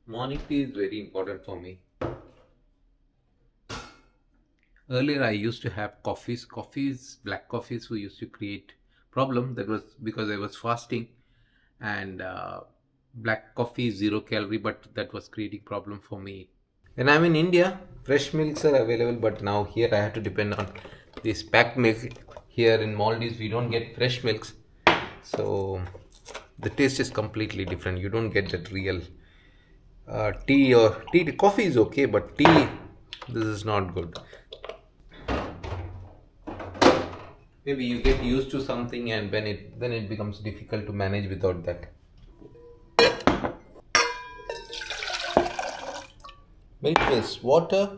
Morning tea is very important for me. Earlier, I used to have black coffees, who used to create problem. That was because I was fasting, and black coffee is 0 calorie, but that was creating problem for me. When I'm in India, fresh milks are available, but now here I have to depend on this packed milk. Here in Maldives, we don't get fresh milks, so the taste is completely different. You don't get that real tea. Coffee is okay, but tea, this is not good. Maybe you get used to something, and then it becomes difficult to manage without that. Milk is water.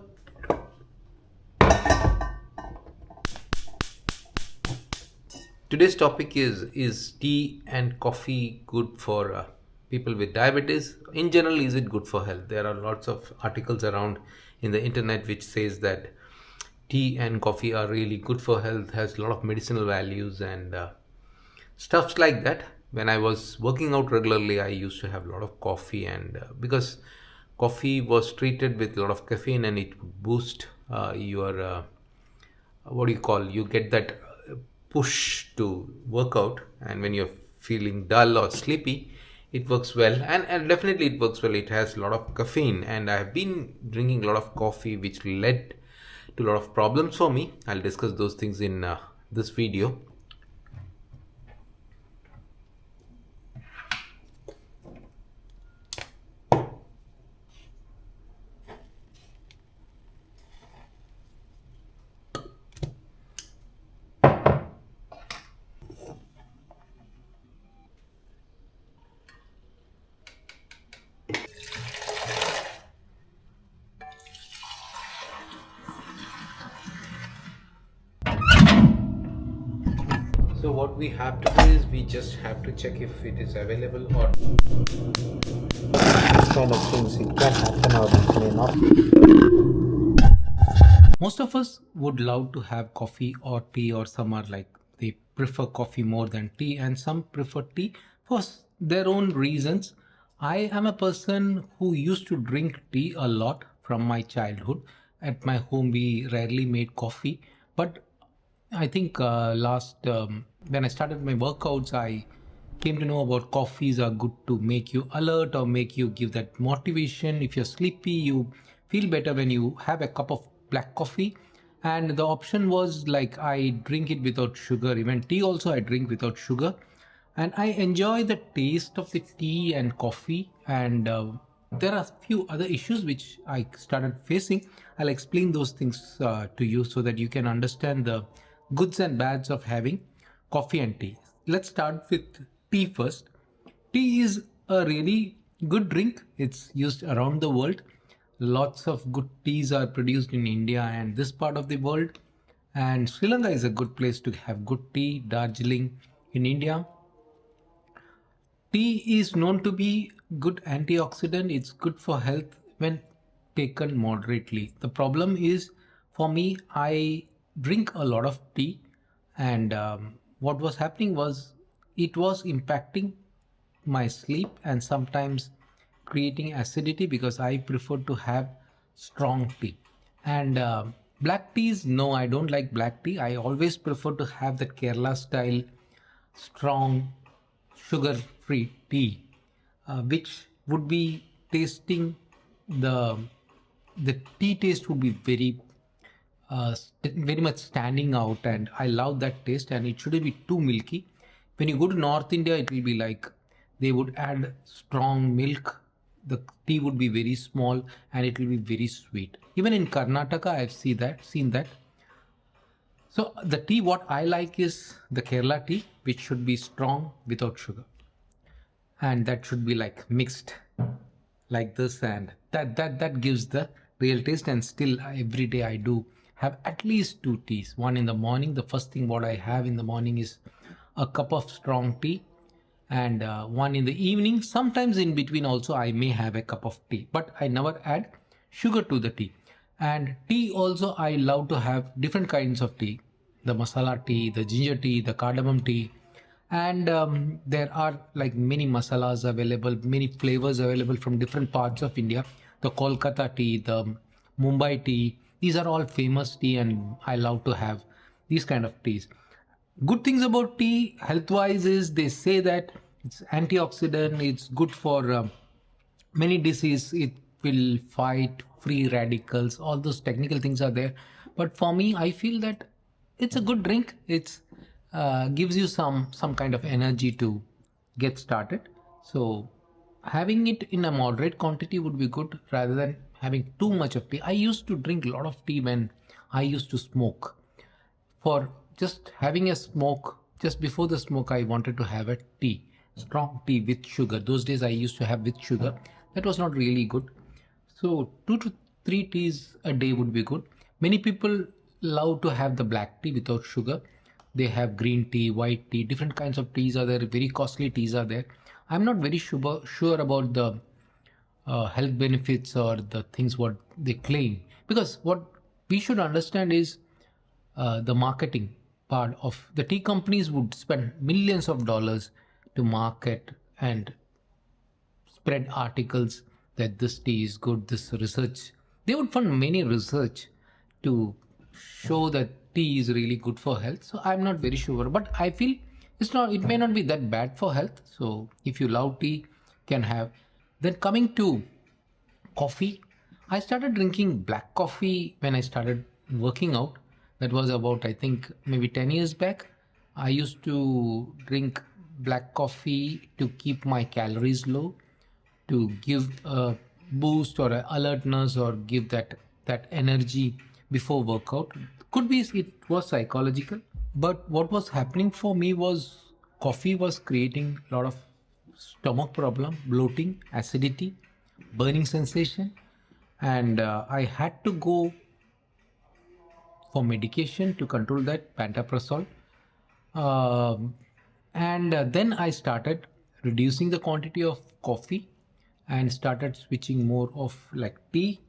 Today's topic is tea and coffee good for people with diabetes? In general, is it good for health? There are lots of articles around in the internet which says that tea and coffee are really good for health, has a lot of medicinal values and stuffs like that. When I was working out regularly, I used to have a lot of coffee, and because coffee was treated with a lot of caffeine, and it would boost your what do you call, you get that push to work out, and when you're feeling dull or sleepy, it works well, and definitely it works well. It has a lot of caffeine, and I've been drinking a lot of coffee, which led to a lot of problems for me. I'll discuss those things in this video. So what we have to do is we just have to check if it is available, or this kind of things, it can happen or it may not. Most of us would love to have coffee or tea, or some are like they prefer coffee more than tea, and some prefer tea for their own reasons. I am a person who used to drink tea a lot from my childhood. At my home, we rarely made coffee, but I think last when I started my workouts, I came to know about coffees are good to make you alert or make you give that motivation. If you're sleepy, you feel better when you have a cup of black coffee. And the option was like I drink it without sugar. Even tea also I drink without sugar, and I enjoy the taste of the tea and coffee. And there are a few other issues which I started facing. I'll explain those things to you so that you can understand the goods and bads of having coffee and tea. Let's start with tea first. Tea is a really good drink. It's used around the world. Lots of good teas are produced in India and this part of the world. And Sri Lanka is a good place to have good tea. Darjeeling in India. Tea is known to be good antioxidant. It's good for health when taken moderately. The problem is, for me, I drink a lot of tea, and what was happening was it was impacting my sleep and sometimes creating acidity, because I prefer to have strong tea. And black teas, no, I don't like black tea. I always prefer to have the Kerala style strong sugar free tea, which would be tasting the the tea taste would be very much standing out, and I love that taste, and it shouldn't be too milky. When you go to North India, it will be like they would add strong milk. The tea would be very small and it will be very sweet. Even in Karnataka, I've seen that. So the tea what I like is the Kerala tea, which should be strong without sugar, and that should be like mixed like this, and that gives the real taste. And still every day I do have at least two teas. One in the morning. The first thing what I have in the morning is a cup of strong tea, and one in the evening. Sometimes in between also I may have a cup of tea, but I never add sugar to the tea. And tea also, I love to have different kinds of tea: the masala tea, the ginger tea, the cardamom tea, And there are like many masalas available, many flavors available from different parts of India. The Kolkata tea, the Mumbai tea, these are all famous tea, and I love to have these kind of teas. Good things about tea health wise is they say that it's antioxidant, it's good for many diseases, it will fight free radicals, all those technical things are there. But for me, I feel that it's a good drink. It's gives you some kind of energy to get started. So having it in a moderate quantity would be good rather than having too much of tea. I used to drink a lot of tea when I used to smoke. For just having a smoke, just before the smoke, I wanted to have a tea, strong tea with sugar. Those days I used to have with sugar. That was not really good. So 2 to 3 teas a day would be good. Many people love to have the black tea without sugar. They have green tea, white tea, different kinds of teas are there. Very costly teas are there. I'm not very sure about the health benefits or the things what they claim, because what we should understand is the marketing part of the tea companies would spend millions of dollars to market and spread articles that this tea is good, this research. They would fund many research to show that tea is really good for health. So I'm not very sure, but I feel it may not be that bad for health. So if you love tea, can have. Then coming to coffee, I started drinking black coffee when I started working out. That was about, I think, maybe 10 years back. I used to drink black coffee to keep my calories low, to give a boost or a alertness, or give that energy before workout. Could be it was psychological, but what was happening for me was coffee was creating a lot of stomach problem, bloating, acidity, burning sensation, and I had to go for medication to control that, pantoprazole. And then I started reducing the quantity of coffee and started switching more of like tea.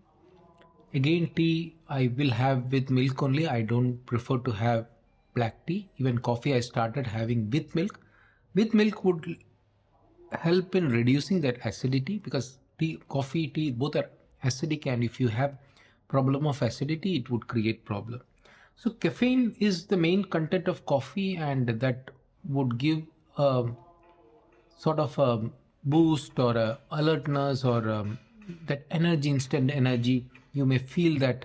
Again, tea I will have with milk only. I don't prefer to have black tea. Even coffee I started having with milk. With milk would help in reducing that acidity, because coffee, tea, both are acidic, and if you have problem of acidity, it would create problem. So caffeine is the main content of coffee, and that would give a sort of a boost or a alertness, or that energy, instant energy. You may feel that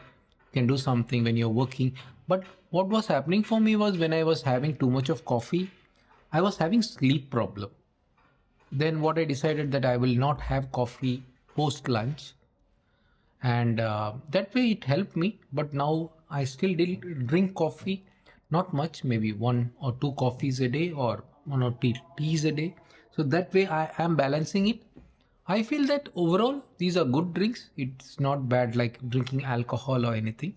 can do something when you're working. But what was happening for me was, when I was having too much of coffee, I was having sleep problem. Then what I decided that I will not have coffee post lunch, and that way it helped me. But now I still drink coffee, not much, maybe 1 or 2 coffees a day, or 1 or 2 teas a day. So that way I am balancing it. I feel that overall these are good drinks. It's not bad like drinking alcohol or anything.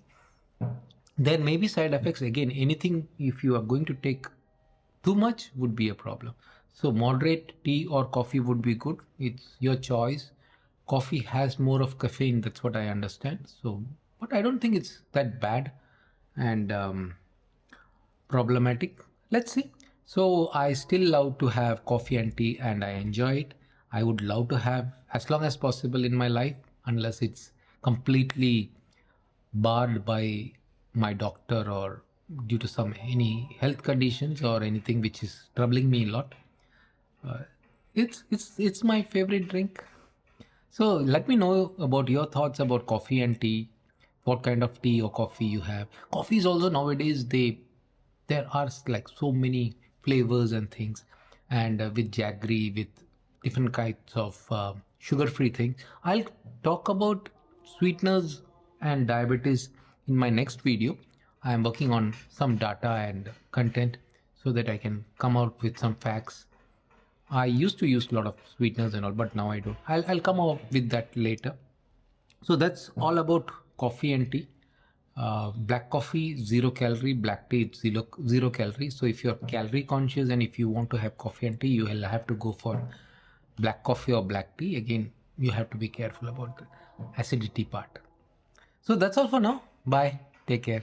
There may be side effects. Again, anything, if you are going to take too much, would be a problem. So moderate tea or coffee would be good. It's your choice. Coffee has more of caffeine, that's what I understand. So, but I don't think it's that bad and problematic. Let's see. So I still love to have coffee and tea, and I enjoy it. I would love to have as long as possible in my life, unless it's completely barred by my doctor, or due to any health conditions or anything which is troubling me a lot. It's my favorite drink. So let me know about your thoughts about coffee and tea. What kind of tea or coffee you have? Coffees also nowadays, there are like so many flavors and things, and with jaggery, with different kinds of sugar-free things. I'll talk about sweeteners and diabetes in my next video. I am working on some data and content so that I can come out with some facts. I used to use a lot of sweeteners and all, but now I don't. I'll come up with that later. So that's all about coffee and tea. Black coffee, 0 calorie. Black tea, it's zero calorie. So if you're calorie conscious and if you want to have coffee and tea, you will have to go for black coffee or black tea. Again, you have to be careful about the acidity part. So that's all for now. Bye. Take care.